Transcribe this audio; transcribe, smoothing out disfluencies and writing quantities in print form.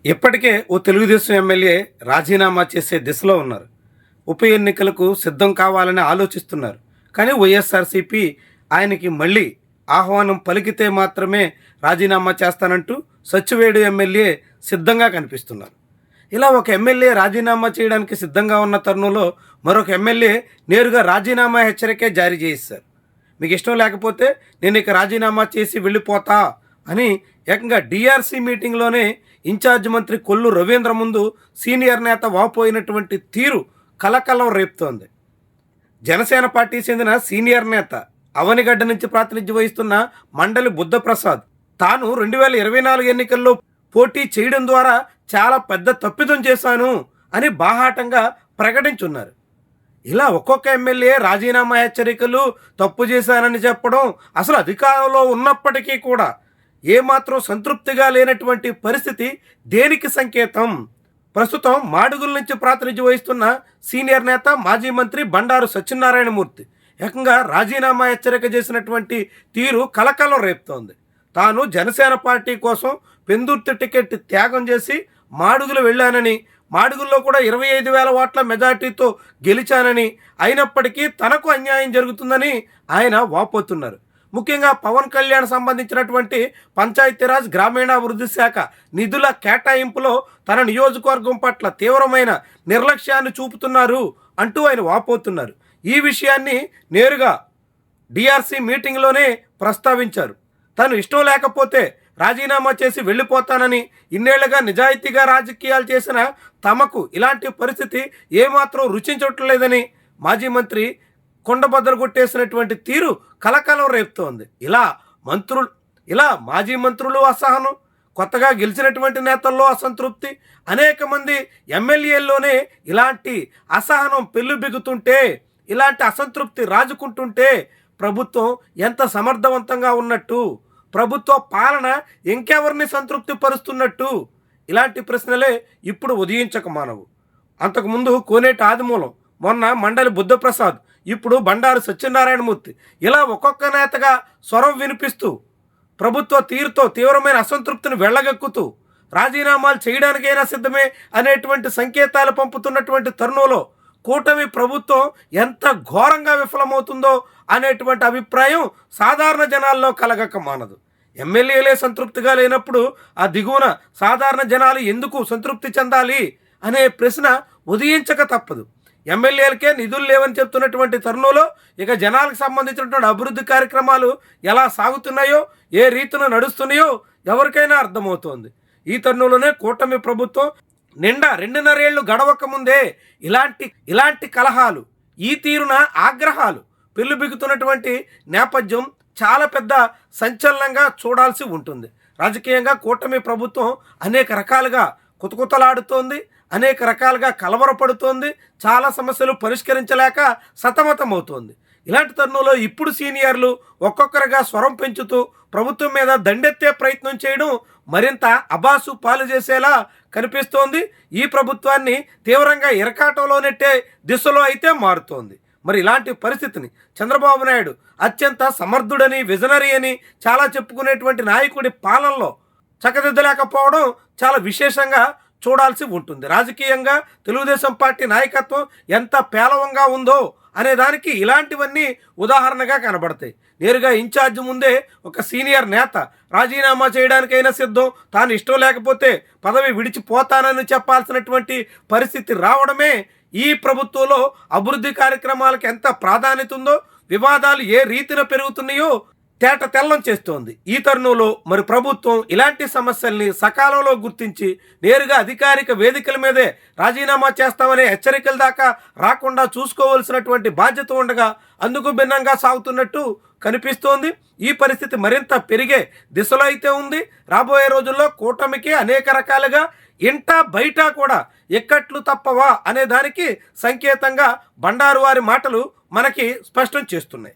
ఇప్పటికే ఓ తెలుగుదేశం ఎమ్మెల్యే రాజీనామా చేసే దిశలో ఉన్నారు. ఉప ఎన్నికలకు సిద్ధం కావాలని ఆలోచిస్తున్నారు. కానీ వైఎస్ఆర్సీపీ ఆయనకి మళ్ళీ ఆహ్వానం పలికితే మాత్రమే రాజీనామా చేస్తానంటూ సచ్చివేడు ఎమ్మెల్యే సిద్ధంగా కనిపిస్తున్నారు. ఇలా ఒక ఎమ్మెల్యే రాజీనామా చేయడానికి సిద్ధంగా ఉన్న తరుణంలో మరొక ఎమ్మెల్యే నేరుగా రాజీనామా హెచ్చరికే జారీ చేశారు. మీకు ఇష్టం లేకపోతే నేను ఇక రాజీనామా చేసి వెళ్ళిపోతా అని ఏకంగా డిఆర్సీ మీటింగ్లోనే ఇన్ఛార్జ్ మంత్రి కొల్లు రవీంద్ర ముందు సీనియర్ నేత వాపోయినటువంటి తీరు కలకలం రేపుతోంది. జనసేన పార్టీ చెందిన సీనియర్ నేత అవనిగడ్డ నుంచి ప్రాతినిధ్యం వహిస్తున్న మండలి బుద్ధప్రసాద్ తాను 2024 ఎన్నికల్లో పోటీ చేయడం ద్వారా చాలా పెద్ద తప్పిదం చేశాను అని బాహాటంగా ప్రకటించున్నారు. ఇలా ఒక్కొక్క ఎమ్మెల్యే రాజీనామా హెచ్చరికలు, తప్పు చేశానని చెప్పడం, అసలు అధికారంలో ఉన్నప్పటికీ కూడా ఏమాత్రం సంతృప్తిగా లేనటువంటి పరిస్థితి దేనికి సంకేతం? ప్రస్తుతం మాడుగుల నుంచి ప్రాతినిధ్యం వహిస్తున్న సీనియర్ నేత మాజీ మంత్రి బండారు సత్యనారాయణమూర్తి ఏకంగా రాజీనామా హెచ్చరిక చేసినటువంటి తీరు కలకలం రేపుతోంది. తాను జనసేన పార్టీ కోసం పెందుర్తి టికెట్ త్యాగం చేసి మాడుగులు వెళ్ళానని, మాడుగుల్లో కూడా 25,000 ఓట్ల మెజార్టీతో గెలిచానని, అయినప్పటికీ తనకు అన్యాయం జరుగుతుందని ఆయన వాపోతున్నారు. ముఖ్యంగా పవన్ కళ్యాణ్ సంబంధించినటువంటి పంచాయతీరాజ్ గ్రామీణాభివృద్ధి శాఖ నిధుల కేటాయింపులో తన నియోజకవర్గం పట్ల తీవ్రమైన నిర్లక్ష్యాన్ని చూపుతున్నారు అంటూ ఆయన వాపోతున్నారు. ఈ విషయాన్ని నేరుగా డిఆర్సీ మీటింగ్లోనే ప్రస్తావించారు. తను ఇష్టం లేకపోతే రాజీనామా చేసి వెళ్ళిపోతానని, ఇన్నేళ్లుగా నిజాయితీగా రాజకీయాలు చేసిన తమకు ఇలాంటి పరిస్థితి ఏమాత్రం రుచించట్లేదని మాజీ మంత్రి కొండబద్దలు కొట్టేసినటువంటి తీరు కలకలం రేపుతోంది. ఇలా మాజీ మంత్రులు అసహనం, కొత్తగా గెలిచినటువంటి నేతల్లో అసంతృప్తి, అనేక మంది ఎమ్మెల్యేల్లోనే ఇలాంటి అసహనం పెళ్ళుబిగుతుంటే, ఇలాంటి అసంతృప్తి రాజుకుంటుంటే ప్రభుత్వం ఎంత సమర్థవంతంగా ఉన్నట్టు, ప్రభుత్వ పాలన ఇంకెవరిని సంతృప్తి పరుస్తున్నట్టు? ఇలాంటి ప్రశ్నలే ఇప్పుడు ఉదయించక మానవు. అంతకుముందు కోనేటి ఆదిమూలం, మొన్న మండలి బుద్ధప్రసాద్, ఇప్పుడు బండారు సత్యనారాయణమూర్తి ఇలా ఒక్కొక్క నేతగా స్వరం వినిపిస్తూ ప్రభుత్వ తీరుతో తీవ్రమైన అసంతృప్తిని వెళ్ళగక్కుతూ రాజీనామాలు చేయడానికైనా సిద్ధమే అనేటువంటి సంకేతాలు పంపుతున్నటువంటి తరుణంలో కూటమి ప్రభుత్వం ఎంత ఘోరంగా విఫలమవుతుందో అనేటువంటి అభిప్రాయం సాధారణ జనాల్లో కలగక మానదు. ఎమ్మెల్యేలే సంతృప్తిగా లేనప్పుడు ఆ దిగువన సాధారణ జనాలు ఎందుకు సంతృప్తి చెందాలి అనే ప్రశ్న ఉదయించక తప్పదు. ఎమ్మెల్యేలకే నిధులు లేవని చెప్తున్నటువంటి తరుణంలో ఇక జనాలకు సంబంధించినటువంటి అభివృద్ధి కార్యక్రమాలు ఎలా సాగుతున్నాయో, ఏ రీతిలో నడుస్తున్నాయో ఎవరికైనా అర్థమవుతోంది. ఈ తరుణంలోనే కూటమి ప్రభుత్వం నిండా 2.5 ఏళ్లు గడవక ముందే ఇలాంటి కలహాలు, ఈ తీరున ఆగ్రహాలు పెళ్ళుబిగుతున్నటువంటి నేపథ్యం చాలా పెద్ద సంచలనంగా చూడాల్సి ఉంటుంది. రాజకీయంగా కూటమి ప్రభుత్వం అనేక రకాలుగా కుతకుతలాడుతోంది, అనేక రకాలుగా కలవరపడుతోంది, చాలా సమస్యలు పరిష్కరించలేక సతమతమవుతోంది. ఇలాంటి తరుణంలో ఇప్పుడు సీనియర్లు ఒక్కొక్కరుగా స్వరం పెంచుతూ ప్రభుత్వం మీద దండెత్తే ప్రయత్నం చేయడం మరింత అబాసు పాలు చేసేలా కనిపిస్తోంది. ఈ ప్రభుత్వాన్ని తీవ్రంగా ఇరకాటంలో నెట్టే దిశలో అయితే మారుతోంది. మరి ఇలాంటి పరిస్థితిని చంద్రబాబు నాయుడు అత్యంత సమర్థుడని, విజనరీ అని చాలా చెప్పుకునేటువంటి నాయకుడి పాలనలో చక్కదిద్దలేకపోవడం చాలా విశేషంగా చూడాల్సి ఉంటుంది. రాజకీయంగా తెలుగుదేశం పార్టీ నాయకత్వం ఎంత పేలవంగా ఉందో అనే దానికి ఇలాంటివన్నీ ఉదాహరణగా కనబడతాయి. నేరుగా ఇన్ఛార్జ్ ముందే ఒక సీనియర్ నేత రాజీనామా చేయడానికైనా సిద్ధం, తాను ఇష్టం లేకపోతే పదవి విడిచిపోతానని చెప్పాల్సినటువంటి పరిస్థితి రావడమే ఈ ప్రభుత్వంలో అభివృద్ధి కార్యక్రమాలకు ఎంత ప్రాధాన్యత ఉందో, వివాదాలు ఏ రీతిన పెరుగుతున్నాయో తేట తెల్లం చేస్తోంది. ఈ తరుణంలో మరి ప్రభుత్వం ఇలాంటి సమస్యల్ని సకాలంలో గుర్తించి నేరుగా అధికారిక వేదికల మీదే రాజీనామా చేస్తామనే హెచ్చరికల దాకా రాకుండా చూసుకోవాల్సినటువంటి బాధ్యత ఉండగా అందుకు భిన్నంగా సాగుతున్నట్టు కనిపిస్తోంది. ఈ పరిస్థితి మరింత పెరిగే దిశలో అయితే ఉంది. రాబోయే రోజుల్లో కూటమికి అనేక రకాలుగా ఇంట బయట కూడా ఎక్కట్లు తప్పవా అనే దానికి సంకేతంగా బండారు వారి మాటలు మనకి స్పష్టం చేస్తున్నాయి.